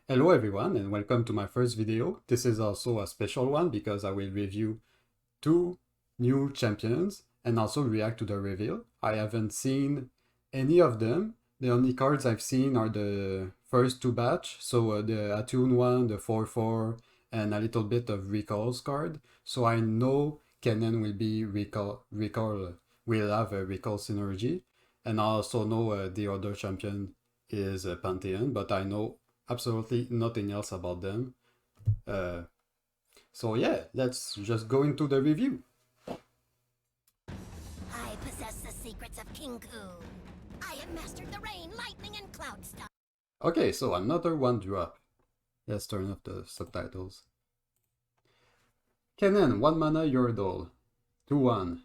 Hello everyone and welcome to my first video. This is also a special one because I will review two new champions and also react to the reveal. I haven't seen any of them. The only cards I've seen are the first two batch, so the Attune one, the 4/4, and a little bit of Recall's card. So I know Kennen will be will have a Recall synergy, and I also know the other champion is Pantheon, but I know absolutely nothing else about them. Uh, so yeah, let's just go into the review. I possess the secrets of Kinku. I have mastered the rain, lightning, and cloud stuff. Okay, so another one drop. Let's turn off the subtitles. Kennen, 1 mana Yordle. 2/1.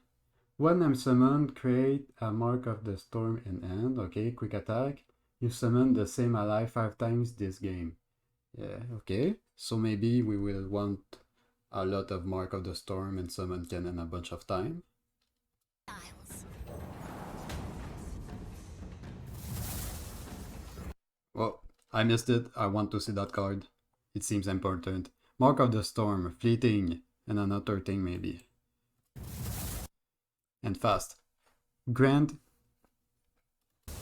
When I'm summoned, create a Mark of the Storm in hand. Okay, quick attack. You summon the same ally 5 times this game. Yeah, okay. So maybe we will want a lot of Mark of the Storm and summon Kennen a bunch of time. Oh, I missed it. I want to see that card. It seems important. Mark of the Storm, fleeting, and another thing maybe. And fast. Grant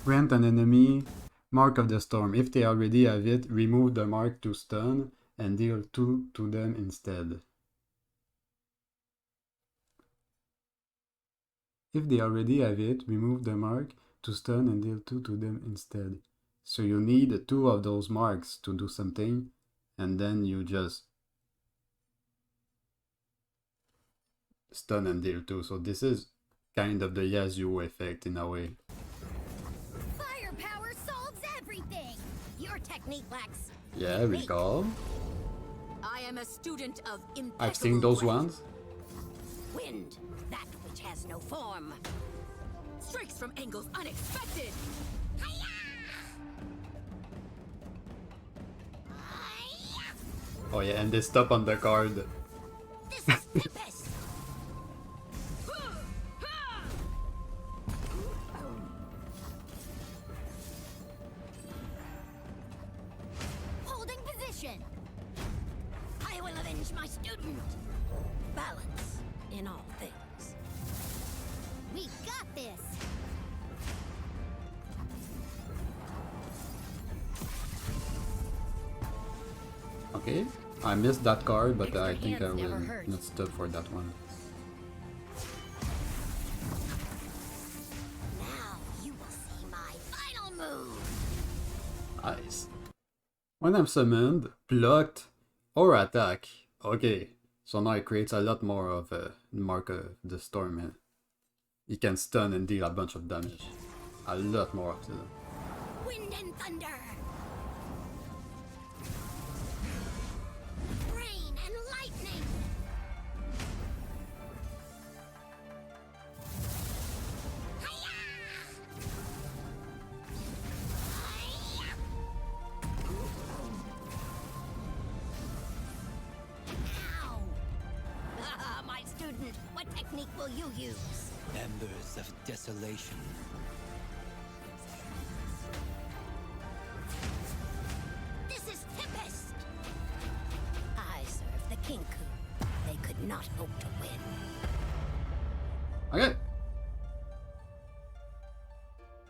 an enemy Mark of the Storm. If they already have it, remove the mark to stun and deal 2 to them instead. If they already have it, remove the mark to stun and deal 2 to them instead. So you need 2 of those marks to do something, and then you just stun and deal 2. So this is kind of the Yasuo effect in a way. Firepower solves everything. Your technique lacks. Yeah, recall. I am a student of impeccable I've seen those breath. ones. Wind, that which has no form. Strikes from angles unexpected. Hi-ya! Hi-ya! Oh yeah, and they stop on the card. This is Tempest. Holding position. I will avenge my student. Balance in all things. We got this. Okay, I missed that card, but Extra I think I hands never will hurt. not stop for that one. Now you will see my final move. Nice. When I'm summoned, blocked, or attack. Okay, so now it creates a lot more of a Mark of the Storm. He can stun and deal a bunch of damage. A lot more of them. Wind and thunder. Rain and lightning. Hi-ya! Hi-ya! Ow! Ah, my student, what technique will you use? Embers of desolation. This is Tempest! I serve the Kinku. They could not hope to win. Okay.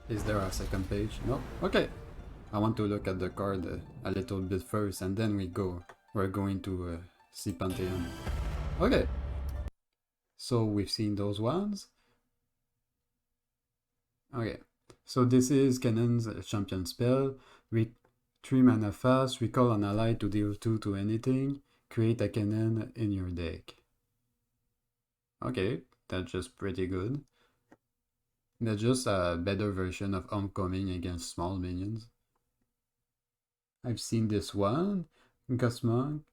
Is there a second page? No? Okay. I want to look at the card a little bit first and then we're going to see Pantheon. Okay. So we've seen those ones. Okay. So this is Kennen's champion spell. 3 mana fast, recall an ally to deal 2 to anything. Create a Kennen in your deck. Okay, that's just pretty good. That's just a better version of Homecoming against small minions. I've seen this one. Ghost Monk.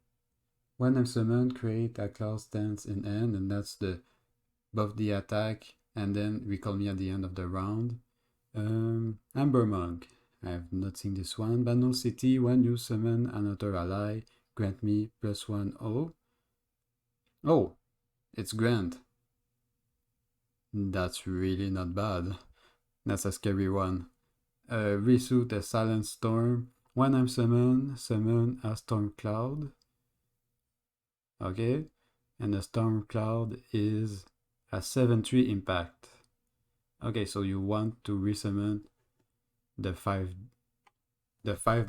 When I'm summoned, create a class stance in hand, and that's the buff the attack, and then recall me at the end of the round. Amber Monk. I have not seen this one. Banal City. When you summon another ally, grant me +1/0. Oh, it's Grant. That's really not bad. That's a scary one. Resuit a Silent Storm. When I'm summoned, summon a storm cloud. Okay, and the storm cloud is a 7/3 impact. Okay, so you want to resummon the 5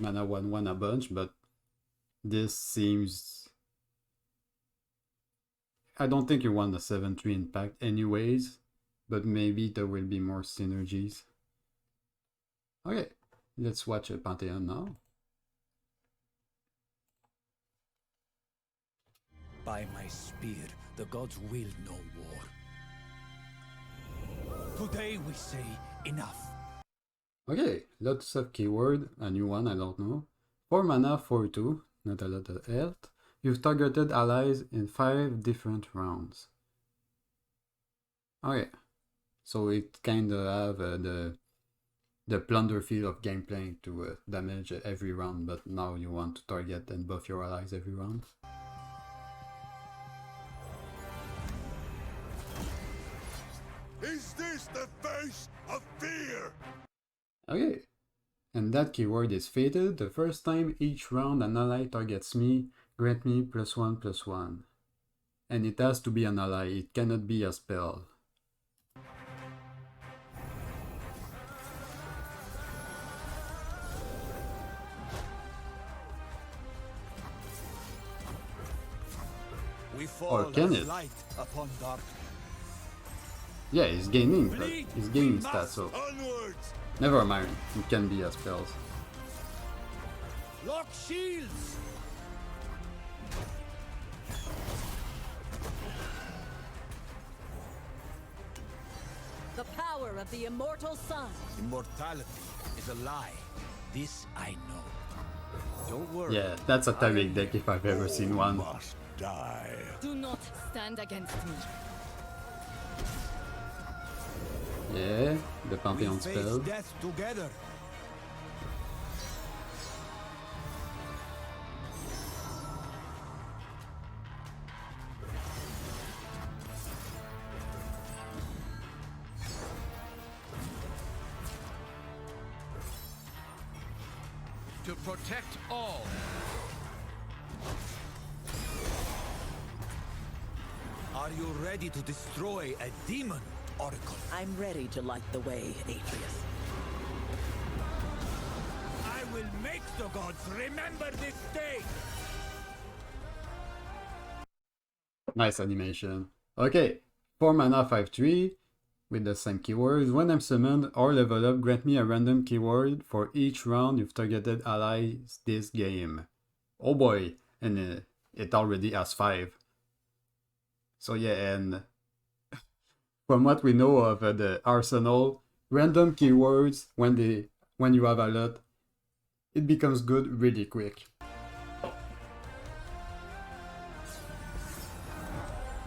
mana 1/1 a bunch, but this seems, I don't think you want the 7/3 impact anyways, but maybe there will be more synergies. Okay, let's watch a Pantheon now. By my spear, the gods will no war. Today we say enough. Okay, lots of keyword, a new one, I don't know. 4 mana, 4/2, not a lot of health. You've targeted allies in 5 different rounds. Okay, so it kind of have the plunder feel of gameplay to damage every round, but now you want to target and buff your allies every round. Is this the face of fear? Okay, and that keyword is fated. The first time each round an ally targets me, grant me +1/+1. And it has to be an ally, it cannot be a spell. We fall Kennen. as light upon darkness. Yeah, he's gaining, but he's gaining stats, so Onwards! never mind, it can be a spells. Lock shields! The power of the immortal sun. Immortality is a lie. This I know. Don't worry. Yeah, that's a Taric deck if I've ever seen one. Must die. Do not stand against me. Yeah, the We Pantheon face spell. death together. To protect all. Are you ready to destroy a demon, Oracle? I'm ready to light the way, Atreus. I will make the gods remember this day! Nice animation. Okay, 4 mana 5/3 with the same keywords. When I'm summoned or level up, grant me a random keyword for each round you've targeted allies this game. Oh boy, and it already has 5. So yeah, and from what we know of the arsenal, random keywords when you have a lot, it becomes good really quick.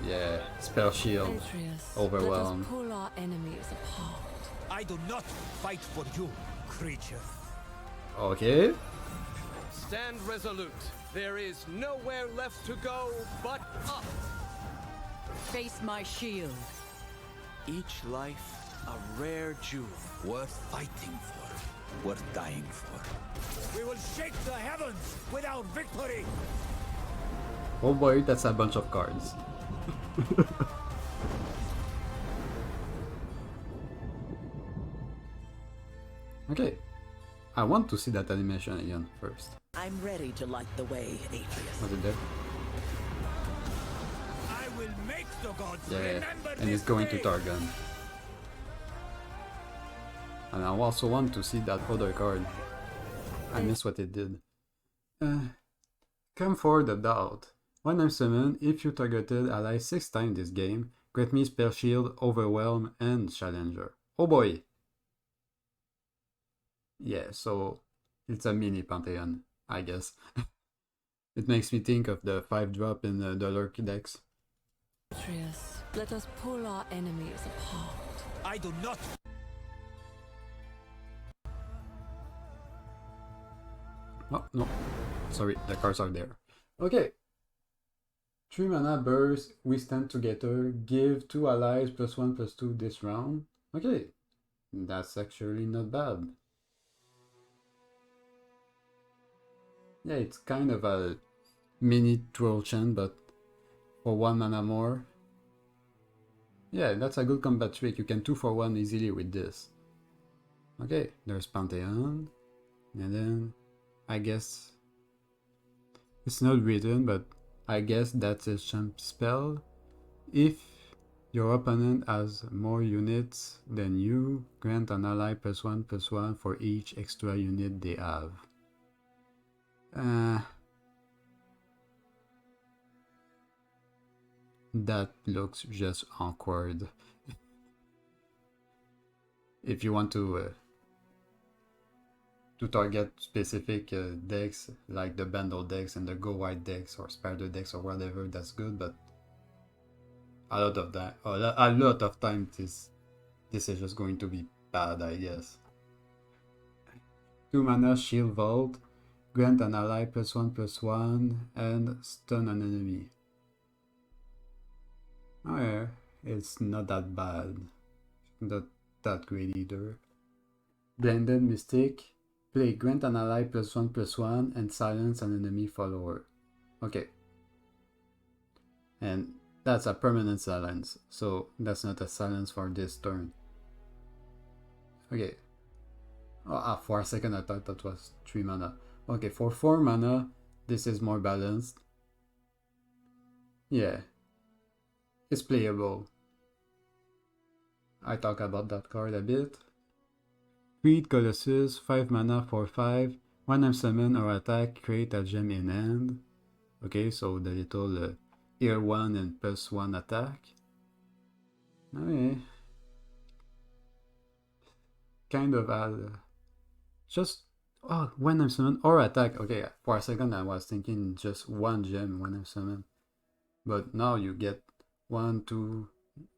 Yeah, spell shield, Atreus, overwhelm. let us pull our enemies apart. I do not fight for you, creature. Okay. Stand resolute. There is nowhere left to go but up. Face my shield. Each life a rare jewel, worth fighting for, worth dying for. We will shake the heavens with our victory! Oh boy, that's a bunch of cards. Okay, I want to see that animation again first. I'm ready to light the way, Atreus. Was it there? I will make the gods Yeah, remember and this it's going to day. Targon. And I also want to see that other card. I missed what it did. Come for the doubt. When I'm summoned, if you targeted ally 6 times this game, grant me Spell Shield, Overwhelm, and Challenger. Oh boy! Yeah, so it's a mini Pantheon, I guess. It makes me think of the 5-drop in the Lurk decks. Atreus, let us pull our enemies apart. I do not. Oh, no. Sorry, the cards are there. Okay. 3 mana burst, we stand together, give 2 allies +1/+2 this round. Okay. That's actually not bad. Yeah, it's kind of a mini Troll Chen, but for 1 mana more. Yeah, that's a good combat trick. You can 2 for 1 easily with this. Okay, there's Pantheon. And then, I guess, it's not written, but I guess that's a champ spell. If your opponent has more units than you, grant an ally +1/+1 for each extra unit they have. That looks just awkward. If you want to target specific decks like the bundle decks and the go white decks or spider decks or whatever, that's good, but a lot of times this is just going to be bad, I guess. 2 mana shield vault, grant an ally +1/+1 and stun an enemy. Oh yeah, it's not that bad. Not that great either. Blended Mystic. Play grant an ally +1/+1 and silence an enemy follower. Okay. And that's a permanent silence, so that's not a silence for this turn. Okay. For a second I thought that was 3 mana. Okay, for 4 mana, this is more balanced. Yeah. It's playable. I talk about that card a bit. Creed Colossus, 5 mana for 5. When I'm summon or attack, create a gem in hand. Okay, so the little ear 1 and +1 attack. Okay. Kind of just when I'm summoned or attack. Okay, for a second I was thinking just 1 gem when I'm summoned. But now you get 1, 2.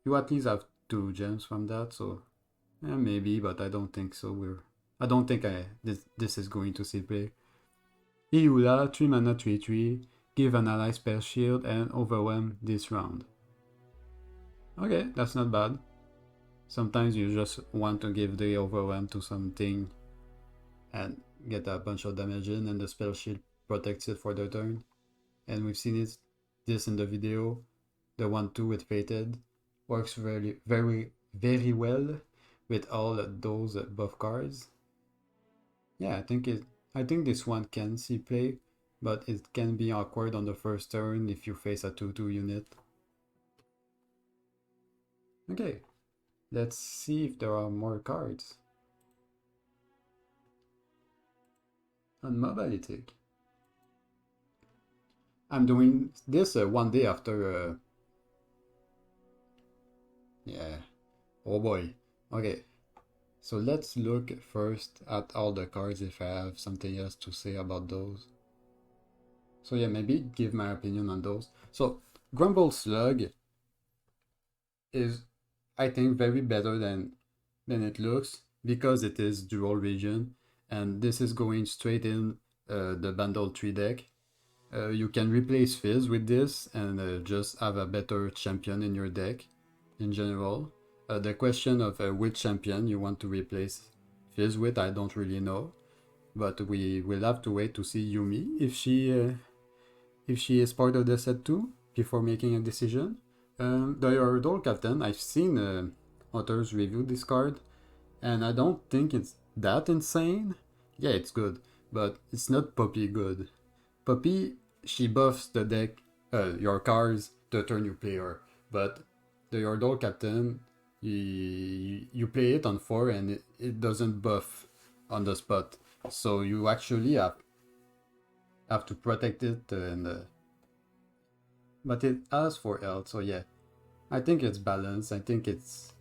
You at least have 2 gems from that, so yeah, maybe, but I don't think so. I don't think this is going to see play. Iula, 3 mana 3/3, give an ally spell shield and overwhelm this round. Okay, that's not bad. Sometimes you just want to give the overwhelm to something and get a bunch of damage in, and the spell shield protects it for the turn. And we've seen this in the video. The 1/2 with Fated works very well with all those buff cards. Yeah, I think this one can see play, but it can be awkward on the first turn if you face a 2/2 unit. Okay, let's see if there are more cards. On Mobility. I'm doing this one day after yeah. Oh boy. Okay. So let's look first at all the cards if I have something else to say about those. So yeah, maybe give my opinion on those. So Grumble Slug is, I think, very better than it looks because it is dual region, and this is going straight in the bundle 3 deck. You can replace Fizz with this and just have a better champion in your deck in general. The question of which champion you want to replace Fizz with, I don't really know, but we will have to wait to see Yumi if she is part of the set too before making a decision. The Yordle Captain, I've seen others review this card, and I don't think it's that insane. Yeah, it's good, but it's not Poppy good. Poppy, she buffs the deck, your cards, the turn you play her, but the Yordle Captain, you play it on 4 and it doesn't buff on the spot, so you actually have to protect it, but it asks for health, so yeah, I think it's balanced. I think it's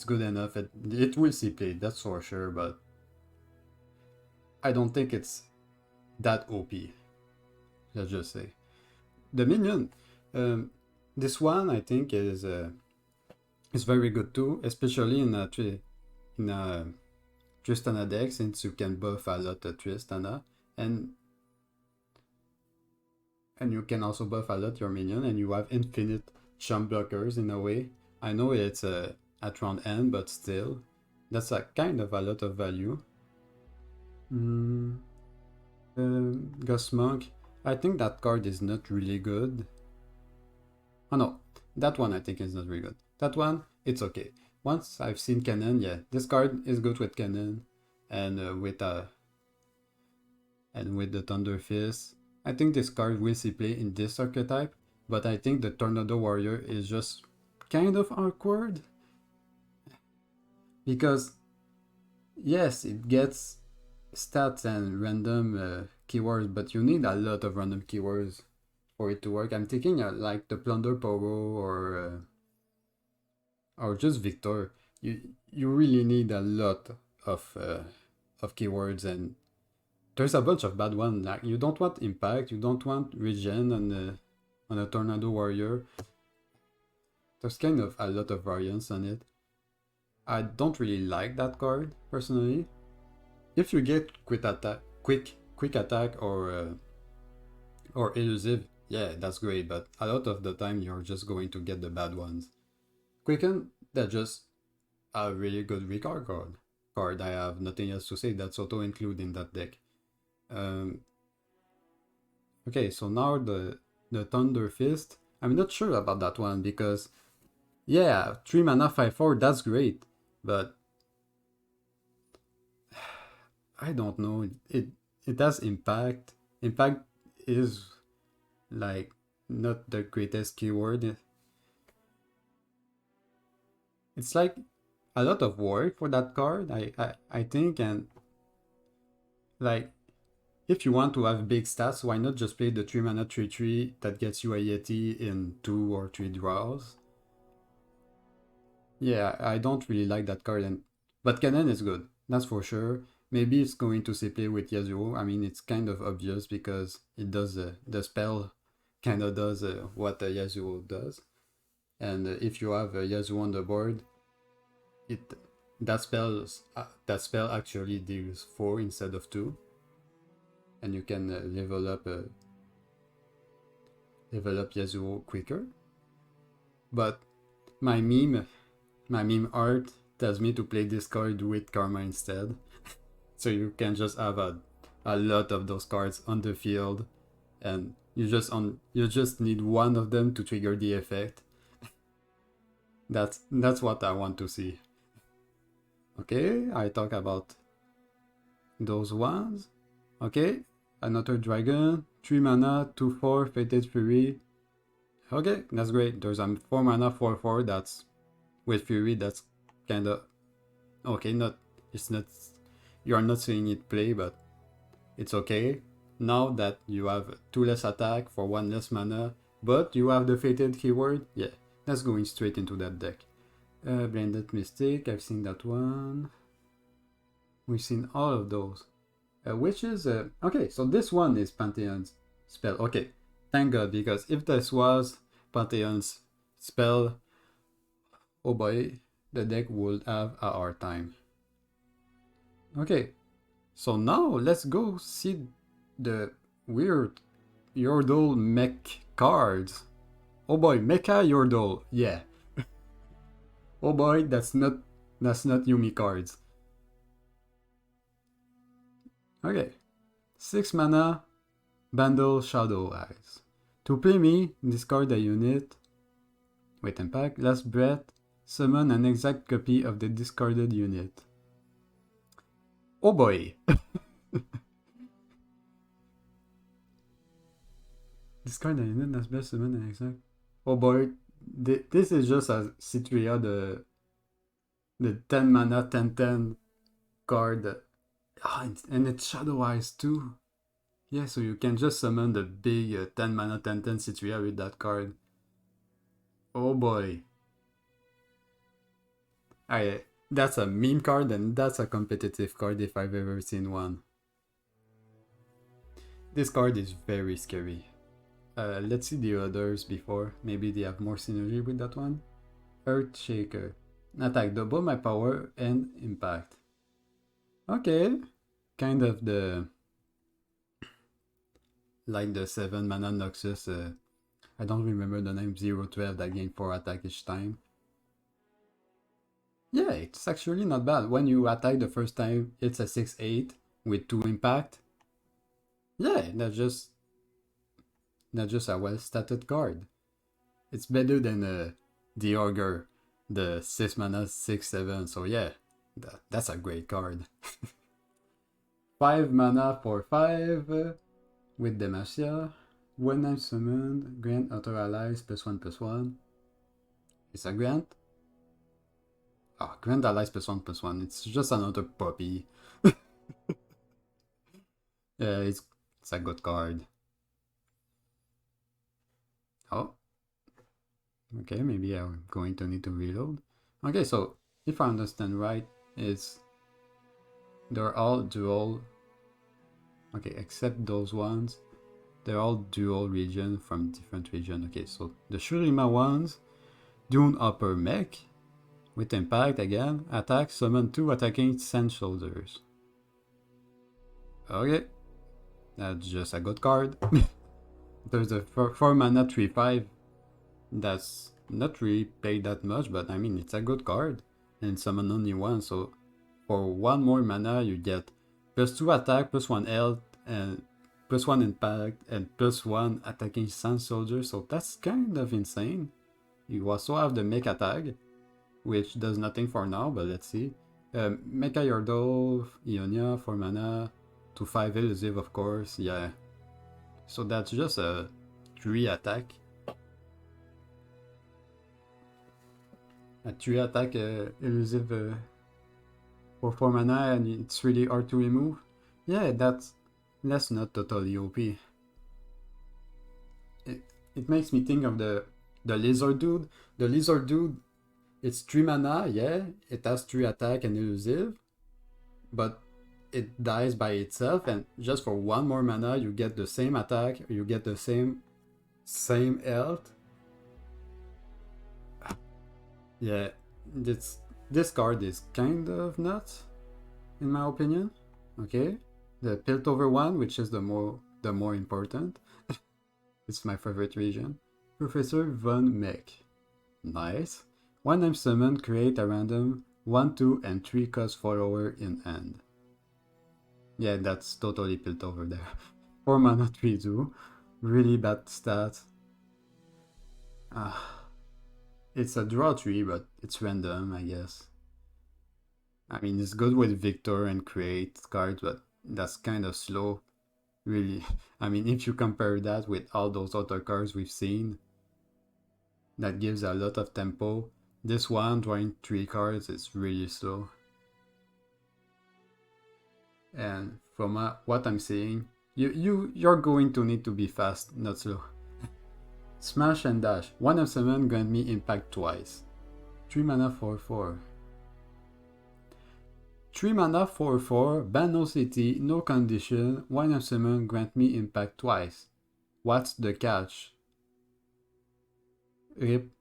good enough. It will see play, that's for sure, but I don't think it's that OP. Let's just say the minion. This one I think is very good too, especially in a Tristana deck, since you can buff a lot of Tristana, and you can also buff a lot your minion, and you have infinite chump blockers in a way. I know it's at round end, but still, that's a kind of a lot of value. Ghost Monk. I think that card is not really good. Oh no, that one I think is not really good. That one, it's okay. Once I've seen Kennen, yeah, this card is good with Kennen and with the Thunder Fist. I think this card will see play in this archetype, but I think the Tornado Warrior is just kind of awkward. Because, yes, it gets stats and random keywords, but you need a lot of random keywords for it to work. I'm thinking like the Plunder Poro or just Victor. You really need a lot of keywords, and there's a bunch of bad ones. Like you don't want Impact, you don't want Regen on a Tornado Warrior. There's kind of a lot of variance on it. I don't really like that card personally. If you get quick attack or elusive, yeah, that's great. But a lot of the time you're just going to get the bad ones. Quicken, that's just a really good recall card. I have nothing else to say. That's auto include in that deck. Okay, so now the Thunder Fist. I'm not sure about that one because yeah, 3 mana 5/4, that's great. But I don't know. It has impact. Impact is like not the greatest keyword. It's like a lot of work for that card, I think, and like if you want to have big stats, why not just play the 3 mana 3/3 that gets you a Yeti in 2 or 3 draws? Yeah, I don't really like that card, but Kennen is good, that's for sure. Maybe it's going to play with Yasuo. I mean, it's kind of obvious because it does the spell kind of does what Yasuo does, and if you have Yasuo on the board, that spell actually deals 4 instead of 2, and you can level up Yasuo quicker. But my meme art tells me to play this card with Karma instead. So you can just have a lot of those cards on the field, and you just need one of them to trigger the effect. That's what I want to see. Okay, I talk about those ones. Okay, another dragon, 3 mana, 2/4, Fated Fury. Okay, that's great. There's a 4 mana 4/4 that's with Fury. That's kind of okay. You are not seeing it play, but it's okay. Now that you have 2 less attack for 1 less mana, but you have the Fated keyword, yeah, that's going straight into that deck. Blended Mystic, I've seen that one. We've seen all of those. Which is okay, so this one is Pantheon's spell. Okay, thank God, because if this was Pantheon's spell, oh boy, the deck would have a hard time. Okay, so now let's go see the weird Yordle mech cards. Oh boy, Mecha-Yordle, yeah. Oh boy, that's not Yumi cards. Okay, 6 mana, Bundle Shadow Eyes. To play me, discard a unit with impact, last breath, summon an exact copy of the discarded unit. Oh boy! Discard a unit, last breath, summon an exact. Oh boy, this is just a Citria, the 10 mana 10/10 card. And it's Shadow Eyes too. Yeah, so you can just summon the big 10 mana 10/10 Citria with that card. Oh boy. That's a meme card, and that's a competitive card if I've ever seen one. This card is very scary. Let's see the others before. Maybe they have more synergy with that one. Earthshaker. Attack, double my power and impact. Okay. Kind of like the 7 mana Noxus. I don't remember the name, 0/12 that gain 4 attack each time. Yeah, it's actually not bad. When you attack the first time, it's a 6/8 with 2 impact. Yeah, that's just a well-stated card. It's better than the Ogre, the 6 mana 6/7. So yeah, that's a great card. 5 mana for 5 with Demacia. When I'm summoned, grant other allies +1/+1. It's a grant. Ah, grant allies +1/+1. It's just another puppy. Yeah, it's a good card. Oh. Okay, maybe I'm going to need to reload. Okay, so if I understand right, they're all dual. Okay, except those ones. They're all dual region from different region. Okay, so the Shurima ones, Dune Upper Mech, with impact again, attack, summon 2 attacking Sand Shoulders. Okay, that's just a good card. There's a 4 mana 3/5. That's not really paid that much, but I mean, it's a good card. And summon only one, so for 1 more mana, you get +2 attack, +1 health, and +1 impact, and +1 attacking Sand Soldier, so that's kind of insane. You also have the Mecha-Tag, which does nothing for now, but let's see. Mecha-Yordles, Ionia, 4 mana, to 5 elusive, of course, yeah. So that's just a 3 attack. A 3 attack elusive for 4 mana, and it's really hard to remove. Yeah, that's not totally OP. It makes me think of the Lizard Dude. The Lizard Dude, it's 3 mana, yeah, it has 3 attack and elusive, but it dies by itself, and just for 1 more mana you get the same attack, you get the same health. Yeah, this card is kind of nuts, in my opinion. Okay, the Piltover one, which is the more important. It's my favorite region. Professor Von Mech. Nice. When I'm summoned, create a random 1, 2, and 3 cost follower in hand. Yeah, that's totally Piltover there. 4 mana 3/2. Really bad stats. It's a draw 3, but it's random, I guess. I mean, it's good with Victor and create cards, but that's kind of slow. Really. I mean, if you compare that with all those other cards we've seen, that gives a lot of tempo. This one, drawing 3 cards, is really slow. And from what I'm seeing, you're going to need to be fast, not slow. Smash and dash. 1 of 7, grant me impact twice. 3 mana 4/4. 3 mana 4/4, ban no city, no condition. 1 of 7, grant me impact twice. What's the catch? Rip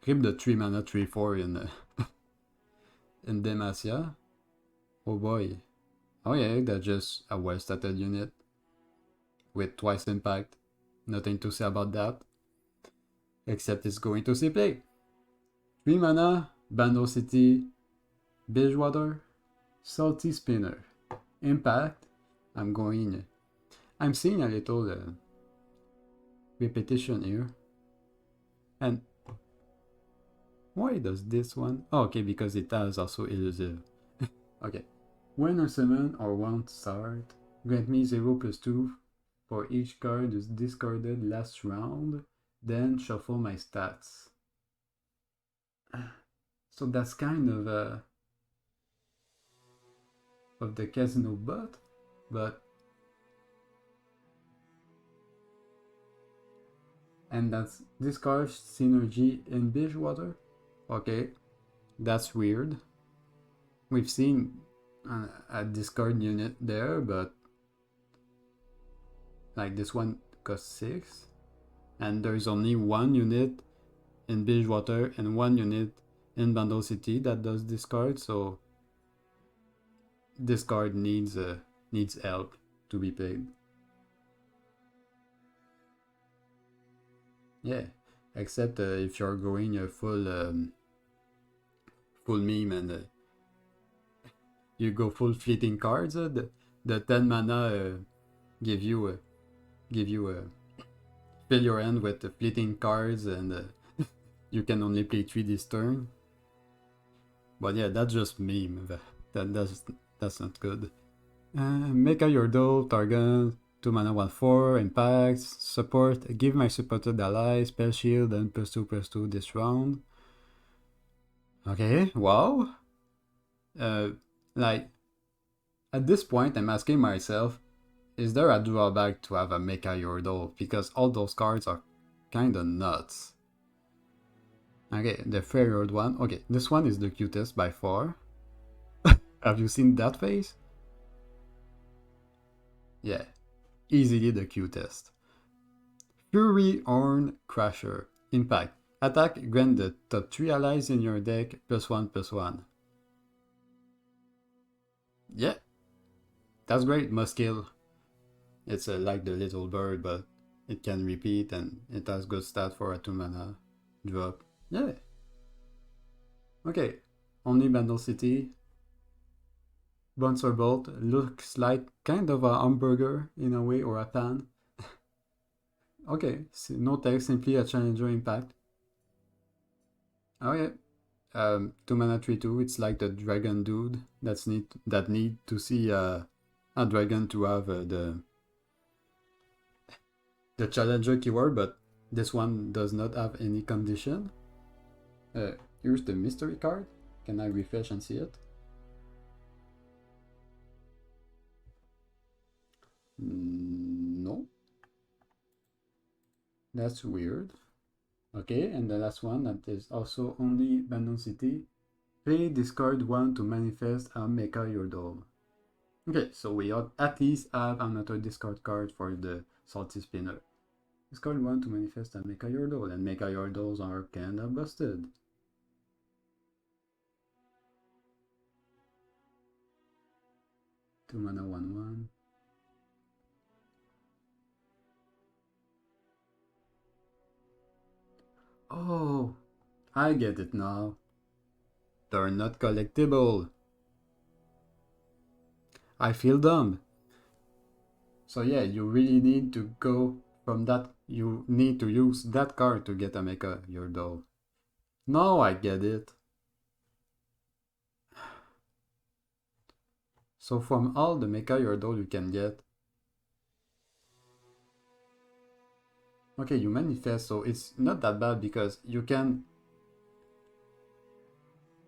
the 3 mana 3/4 in Demacia. Oh boy. Oh yeah, that's just a well-stated unit with twice impact. Nothing to say about that, except it's going to see play. 3 mana, Bando City, Bilgewater, Salty Spinner. Impact, I'm seeing a little repetition here. And why does this one? Oh, okay, because it has also elusive. Okay. When I summon or want start, grant me 0/2 for each card is discarded last round, then shuffle my stats. So that's kind of the casino bot, but and that's discard synergy in Bilgewater. Okay, that's weird. We've seen a discard unit there, but like this one costs 6, and there's only 1 unit in Bilgewater and 1 unit in Bundle City that does discard, so this card needs help to be played. Yeah, except if you're going a full meme and you go full fleeting cards, the 10 mana give you fill your hand with fleeting cards, and you can only play 3 this turn. But yeah, that's just meme. That's not good. Mecha-Yordle, target, 2 mana 1/4, impacts, support, give my supported ally spell shield and +2/+2 this round. Okay, wow. Like, at this point, I'm asking myself, is there a drawback to have a Mecha-Yordle? Because all those cards are kinda nuts. Okay, the fair-haired one. Okay, this one is the cutest by far. Have you seen that face? Yeah, easily the cutest. Fury Horn Crusher. Impact. Attack, grant the top 3 allies in your deck +1/+1. Yeah, that's great, must kill. It's like the little bird, but it can repeat and it has good stat for a 2 mana drop. Yeah. Okay, only Bandle City. Bouncer Bolt looks like kind of a hamburger in a way, or a pan. Okay, so no text, simply a challenger impact. Okay, 2 mana 3/2. It's like the dragon dude that need to see a dragon to have the challenger keyword, but this one does not have any condition. Here's the mystery card. Can I refresh and see it? No. That's weird. Okay, and the last one that is also only Bandle City. Play discard 1 to manifest a Mecha-Yordle. Okay, so we at least have another discard card for the Salty Spinner. Discard 1 to manifest a Mecha-Yordle, and Mecha-Yordles are kinda busted. Two mana 1/1. Oh, I get it now. They're not collectible. I feel dumb. So yeah, you really need to go from that. You need to use that card to get a Mecha-Yordle. Now I get it. So from all the Mecha-Yordle you can get, okay, you manifest, so it's not that bad because you can,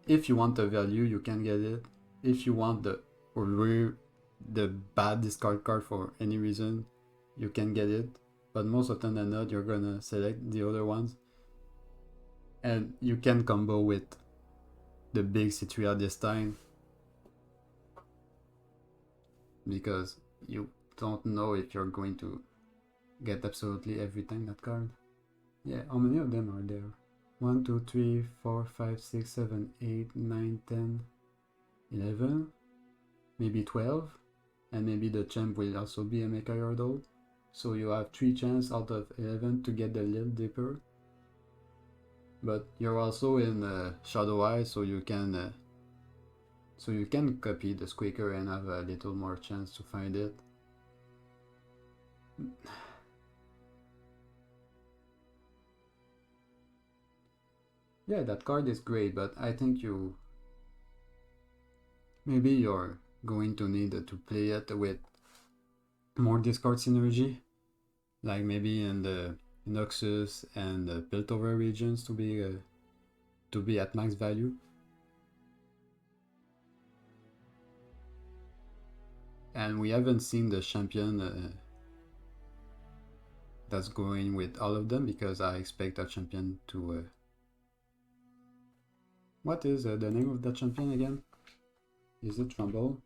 if you want the value, you can get it. If you want the bad discard card for any reason, you can get it. But most often than not, you're gonna select the other ones. And you can combo with the big Citria this time, because you don't know if you're going to get absolutely everything that card. Yeah, how many of them are there? 1, 2, 3, 4, 5, 6, 7, 8, 9, 10, 11, maybe 12, and maybe the champ will also be a Mecha-Yordle. So you have 3 chances out of 11 to get the Little Dipper. But you're also in Shadow Eye, so you can copy the Squeaker and have a little more chance to find it. Yeah, that card is great, but I think maybe you're going to need to play it with more discard synergy, like maybe in the Noxus and the Piltover regions to be at max value. And we haven't seen the champion that's going with all of them, because I expect a champion to what is the name of that champion again? Is it Trumbull?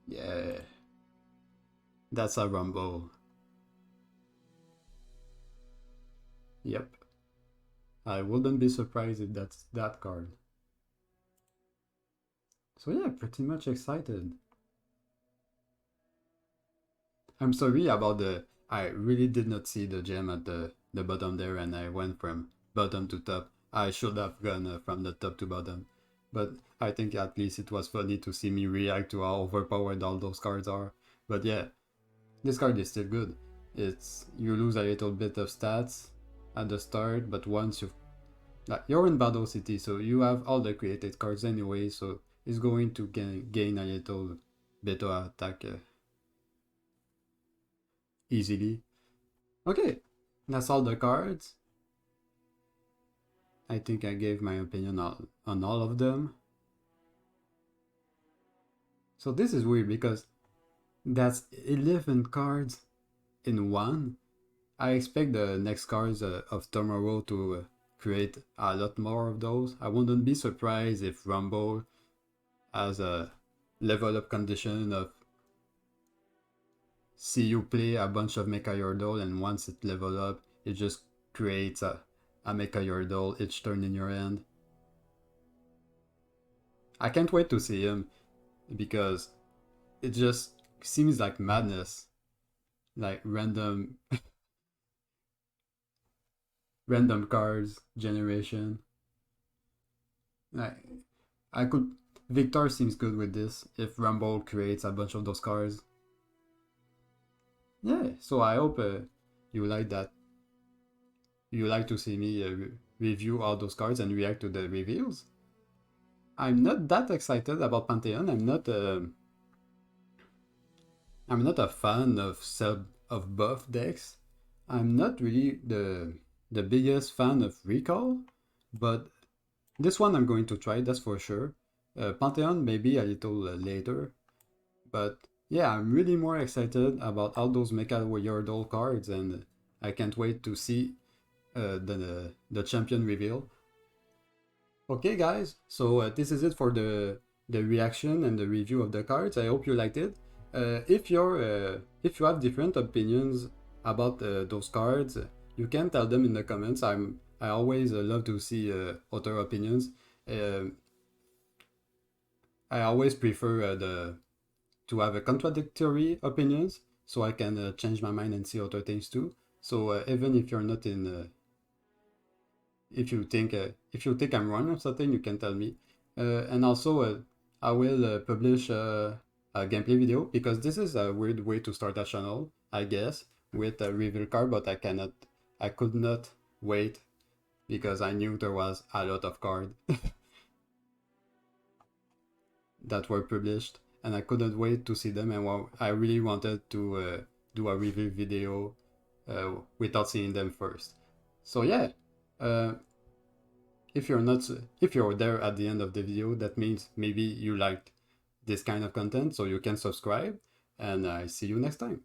Yeah, that's a Rumble. Yep. I wouldn't be surprised if that's that card. So yeah, pretty much excited. I'm sorry about I really did not see the gem at the the bottom there, and I went from bottom to top. I should have gone from the top to bottom, but I think at least it was funny to see me react to how overpowered all those cards are. But yeah, this card is still good. You lose a little bit of stats at the start, but once you're in Battle City, so you have all the created cards anyway, so it's going to gain a little bit of attack easily. Okay, that's all the cards. I think I gave my opinion on all of them. So this is weird because that's 11 cards in one. I expect the next cards of tomorrow to create a lot more of those. I wouldn't be surprised if Rumble has a level up condition of see you play a bunch of Mecha-Yordle, and once it level up, it just creates a Mecha-Yordle each turn in your hand. I can't wait to see him because it just seems like madness, like random random cards generation. Victor seems good with this if Rumble creates a bunch of those cards. Yeah, so I hope you like that. You like to see me review all those cards and react to the reveals. I'm not that excited about Pantheon. I'm not a fan of buff decks. I'm not really the biggest fan of Recall, but this one I'm going to try, that's for sure. Pantheon maybe a little later, but yeah, I'm really more excited about all those Mecha-Yordle cards, and I can't wait to see the champion reveal. Okay guys, so this is it for the reaction and the review of the cards. I hope you liked it. If you have different opinions about those cards, you can tell them in the comments. I always love to see other opinions. I always prefer to have a contradictory opinions, so I can change my mind and see other things too. So even if you're not in, if you think I'm wrong or something, you can tell me. And also, I will publish a gameplay video, because this is a weird way to start a channel, I guess, with a reveal card, but I could not wait because I knew there was a lot of cards that were published, and I couldn't wait to see them, and I really wanted to do a review video without seeing them first. So yeah, if you're there at the end of the video, that means maybe you liked this kind of content, so you can subscribe, and I see you next time.